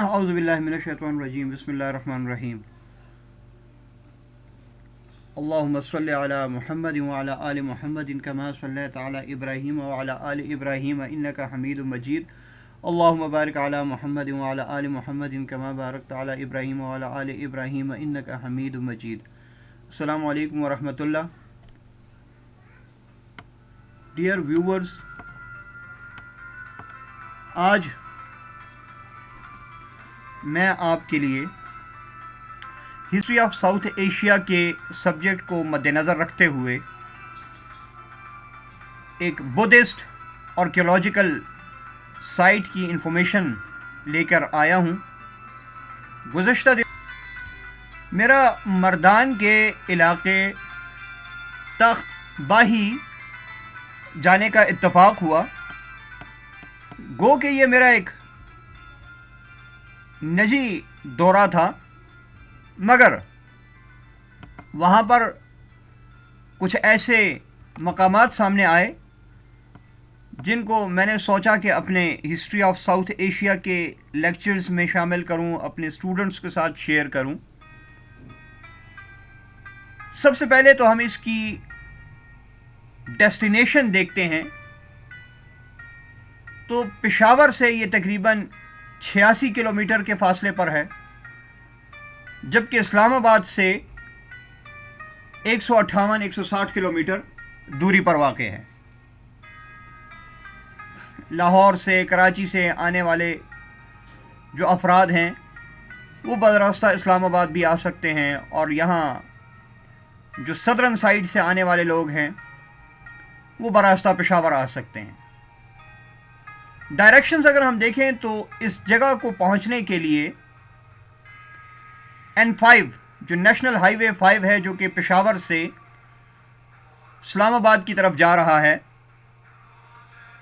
اعوذ باللہ من الشیطان الرجیم بسم اللہ الرحمن الرحیم اللہم صلی علی محمد وعلی آل محمد کما صلیت علی ابراہیم وعلی آل ابراہیم انکا حمید مجید اللہم بارک علی محمد وعلی آل محمد کما بارکت علی ابراہیم وعلی آل ابراہیم انکا حمید مجید. السلام علیکم ورحمۃ اللہ. ڈیئر ویورز، آج میں آپ کے لیے ہسٹری آف ساؤتھ ایشیا کے سبجیکٹ کو مد نظر رکھتے ہوئے ایک بدھسٹ آرکیولوجیکل سائٹ کی انفارمیشن لے کر آیا ہوں. گزشتہ دن میرا مردان کے علاقے تخت باہی جانے کا اتفاق ہوا. گو کہ یہ میرا ایک نجی دورہ تھا، مگر وہاں پر کچھ ایسے مقامات سامنے آئے جن کو میں نے سوچا کہ اپنے ہسٹری آف ساؤتھ ایشیا کے لیکچرز میں شامل کروں، اپنے اسٹوڈنٹس کے ساتھ شیئر کروں. سب سے پہلے تو ہم اس کی ڈیسٹینیشن دیکھتے ہیں. تو پشاور سے یہ تقریباً 86 کلومیٹر کے فاصلے پر ہے، جبکہ اسلام آباد سے 158-160 کلومیٹر دوری پر واقع ہے. لاہور سے، کراچی سے آنے والے جو افراد ہیں وہ براستہ اسلام آباد بھی آ سکتے ہیں، اور یہاں جو صدرن سائڈ سے آنے والے لوگ ہیں وہ براستہ پشاور آ سکتے ہیں. ڈائریکشنز اگر ہم دیکھیں تو اس جگہ کو پہنچنے کے لیے N5 جو نیشنل ہائی وے 5 ہے، جو کہ پشاور سے اسلام آباد کی طرف جا رہا ہے،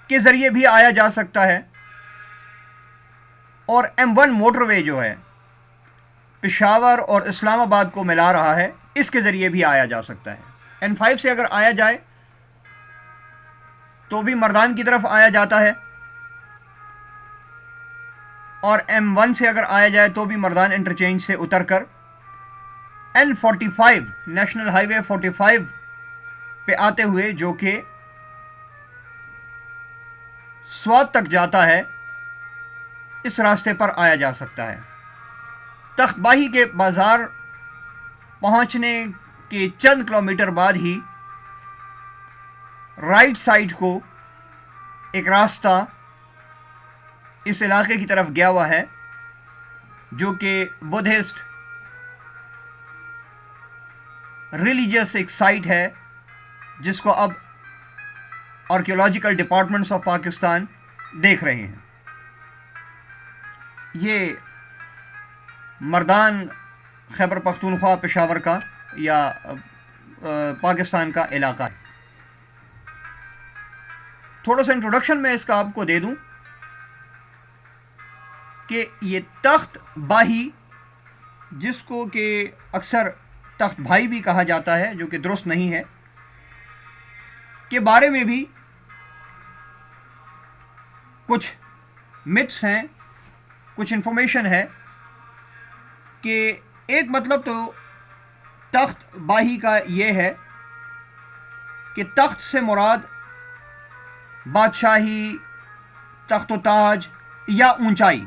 کے ذریعے بھی آیا جا سکتا ہے. اور M1 موٹر وے جو ہے پشاور اور اسلام آباد کو ملا رہا ہے، اس کے ذریعے بھی آیا جا سکتا ہے. N5 سے اگر آیا جائے تو بھی مردان کی طرف آیا جاتا ہے، اور M1 سے اگر آیا جائے تو بھی مردان انٹرچینج سے اتر کر N45 نیشنل ہائی وے 45 پہ آتے ہوئے، جو کہ سوات تک جاتا ہے، اس راستے پر آیا جا سکتا ہے. تخت باہی کے بازار پہنچنے کے چند کلومیٹر بعد ہی رائٹ سائڈ کو ایک راستہ اس علاقے کی طرف گیا ہوا ہے، جو کہ بدھسٹ ریلیجیس ایک سائٹ ہے، جس کو اب آرکیولوجیکل ڈپارٹمنٹس آف پاکستان دیکھ رہے ہیں. یہ مردان خیبر پختونخوا پشاور کا یا پاکستان کا علاقہ ہے. تھوڑا سا انٹروڈکشن میں اس کا آپ کو دے دوں کہ یہ تخت باہی، جس کو کہ اکثر تخت بھائی بھی کہا جاتا ہے، جو کہ درست نہیں ہے، کے بارے میں بھی کچھ متس ہیں، کچھ انفارمیشن ہے. کہ ایک مطلب تو تخت باہی کا یہ ہے کہ تخت سے مراد بادشاہی، تخت و تاج یا اونچائی،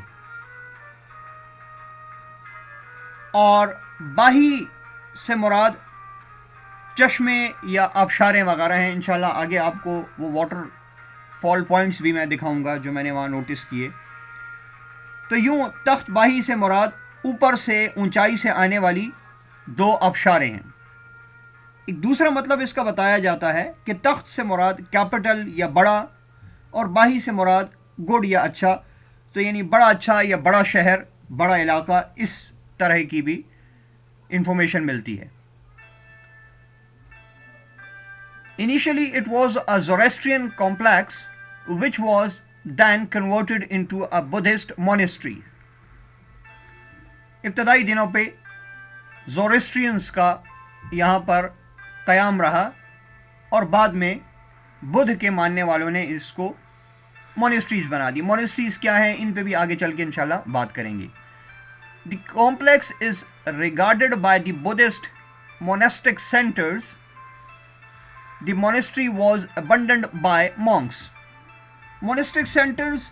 اور باہی سے مراد چشمے یا آبشاریں وغیرہ ہیں. انشاءاللہ آگے آپ کو وہ واٹر فال پوائنٹس بھی میں دکھاؤں گا جو میں نے وہاں نوٹس کیے. تو یوں تخت باہی سے مراد اوپر سے، اونچائی سے آنے والی دو آبشاریں ہیں. ایک دوسرا مطلب اس کا بتایا جاتا ہے کہ تخت سے مراد کیپٹل یا بڑا، اور باہی سے مراد گڈ یا اچھا. تو یعنی بڑا اچھا یا بڑا شہر، بڑا علاقہ، اس طرح کی بھی انفارمیشن ملتی ہے. Initially it was a Zoroastrian complex which was then converted into a Buddhist monastery. ابتدائی دنوں پہ زورسٹرینز کا یہاں پر قیام رہا، اور بعد میں بدھ کے ماننے والوں نے اس کو مونسٹریز بنا دی. مونسٹریز کیا ہیں، ان پہ بھی آگے چل کے انشاءاللہ بات کریں گے. The complex is regarded by the Buddhist monastic centers. The monastery was abandoned by monks. Monastic centers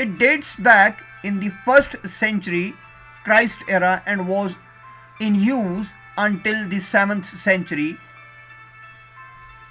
It dates back in the 1st century Christ era and was in use until the 7th century.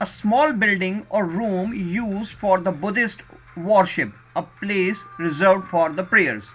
a small building or room used for the Buddhist worship, a place reserved for the prayers.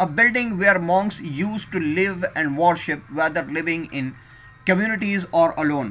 a building where monks used to live and worship, whether living in communities or alone.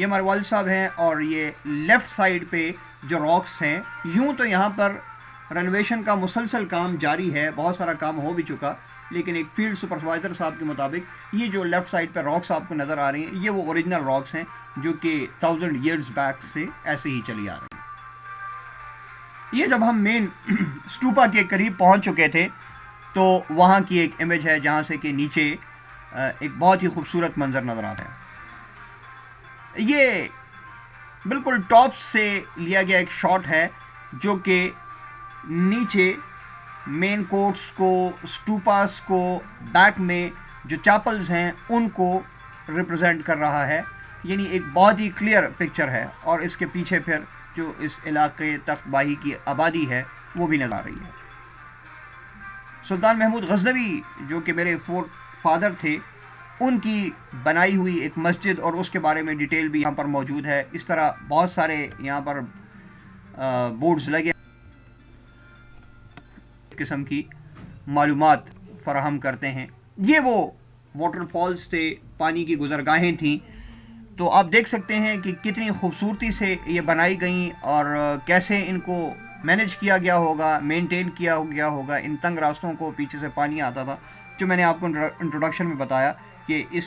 یہ ہمارے والد صاحب ہیں اور یہ left side پہ جو rocks ہیں، یوں تو یہاں پر رینویشن کا مسلسل کام جاری ہے، بہت سارا کام ہو بھی چکا، لیکن ایک فیلڈ سپروائزر صاحب کے مطابق یہ جو لیفٹ سائڈ پہ راکس آپ کو نظر آ رہی ہیں، یہ وہ اوریجنل راکس ہیں جو کہ 1000 ایئرز بیک سے ایسے ہی چلی آ رہی ہیں۔ یہ جب ہم مین اسٹوپا کے قریب پہنچ چکے تھے تو وہاں کی ایک امیج ہے جہاں سے کہ نیچے ایک بہت ہی خوبصورت منظر نظر آتا ہے۔ یہ بالکل ٹاپ سے لیا گیا ایک شاٹ ہے جو کہ نیچے مین کورٹس کو، اسٹوپاس کو، بیک میں جو چیپلز ہیں ان کو ریپرزینٹ کر رہا ہے، یعنی ایک بہت ہی کلیئر پکچر ہے، اور اس کے پیچھے پھر جو اس علاقے تخت باہی کی آبادی ہے وہ بھی نظر آ رہی ہے۔ سلطان محمود غزنوی جو کہ میرے فادر تھے، ان کی بنائی ہوئی ایک مسجد اور اس کے بارے میں ڈیٹیل بھی یہاں پر موجود ہے۔ اس طرح بہت سارے یہاں پر بورڈز لگے قسم کی معلومات فراہم کرتے ہیں۔ یہ وہ واٹر فالز تھے، پانی کی گزرگاہیں تھیں، تو آپ دیکھ سکتے ہیں کہ کتنی خوبصورتی سے یہ بنائی گئیں اور کیسے ان کو مینیج کیا گیا ہوگا، مینٹین کیا گیا ہوگا۔ ان تنگ راستوں کو پیچھے سے پانی آتا تھا، جو میں نے آپ کو انٹروڈکشن میں بتایا کہ اس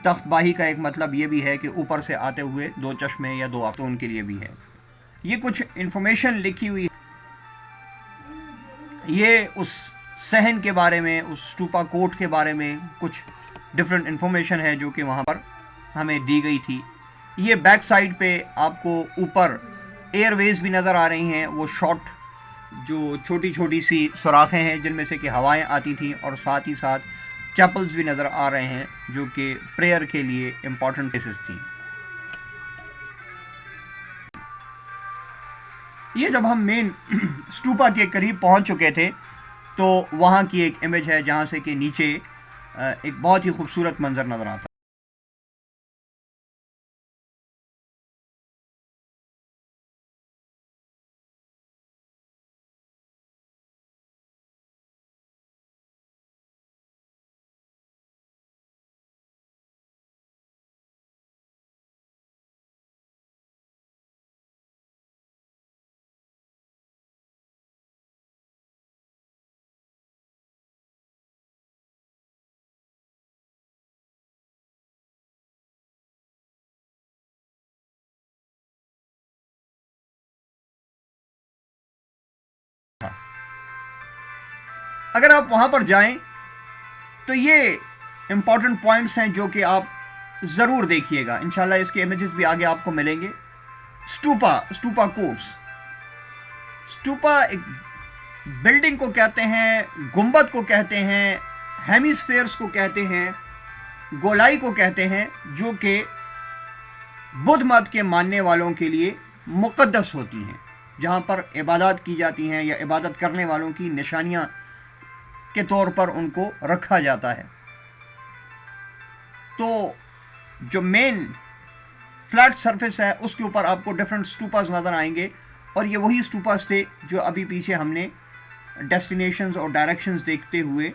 تخت باہی کا ایک مطلب یہ بھی ہے کہ اوپر سے آتے ہوئے 2 چشمے یا 2 آب، تو ان کے لیے بھی ہے۔ یہ کچھ انفارمیشن لکھی ہوئی ہے، یہ اس صحن کے بارے میں، اس اسٹوپا کوٹ کے بارے میں کچھ ڈفرینٹ انفارمیشن ہے جو کہ وہاں پر ہمیں دی گئی تھی۔ یہ بیک سائڈ پہ آپ کو اوپر ایئر ویز بھی نظر آ رہی ہیں، وہ شارٹ جو چھوٹی چھوٹی سی سوراخیں ہیں جن میں سے کہ ہوائیں آتی تھیں، اور ساتھ ہی ساتھ چیپلز بھی نظر آ رہے ہیں جو کہ پریئر کے لیے امپورٹنٹ پلیسز تھیں۔ یہ جب ہم مین اسٹوپا کے قریب پہنچ چکے تھے تو وہاں کی ایک امیج ہے جہاں سے کہ نیچے ایک بہت ہی خوبصورت منظر نظر آتا ہے۔ اگر آپ وہاں پر جائیں تو یہ امپورٹنٹ پوائنٹس ہیں جو کہ آپ ضرور دیکھیے گا، انشاءاللہ اس کے امیجز بھی آگے آپ کو ملیں گے۔ اسٹوپا کوٹس، اسٹوپا ایک بلڈنگ کو کہتے ہیں، گنبد کو کہتے ہیں، ہیمیسفیئرز کو کہتے ہیں، گولائی کو کہتے ہیں، جو کہ بدھ مت کے ماننے والوں کے لیے مقدس ہوتی ہیں، جہاں پر عبادات کی جاتی ہیں یا عبادت کرنے والوں کی نشانیاں کے طور پر ان کو رکھا جاتا ہے۔ تو جو مین فلیٹ سرفیس ہے اس کے اوپر آپ کو ڈفرینٹ اسٹوپاز نظر آئیں گے، اور یہ وہی اسٹوپاز تھے جو ابھی پیچھے ہم نے ڈیسٹینیشنز اور ڈائریکشنز دیکھتے ہوئے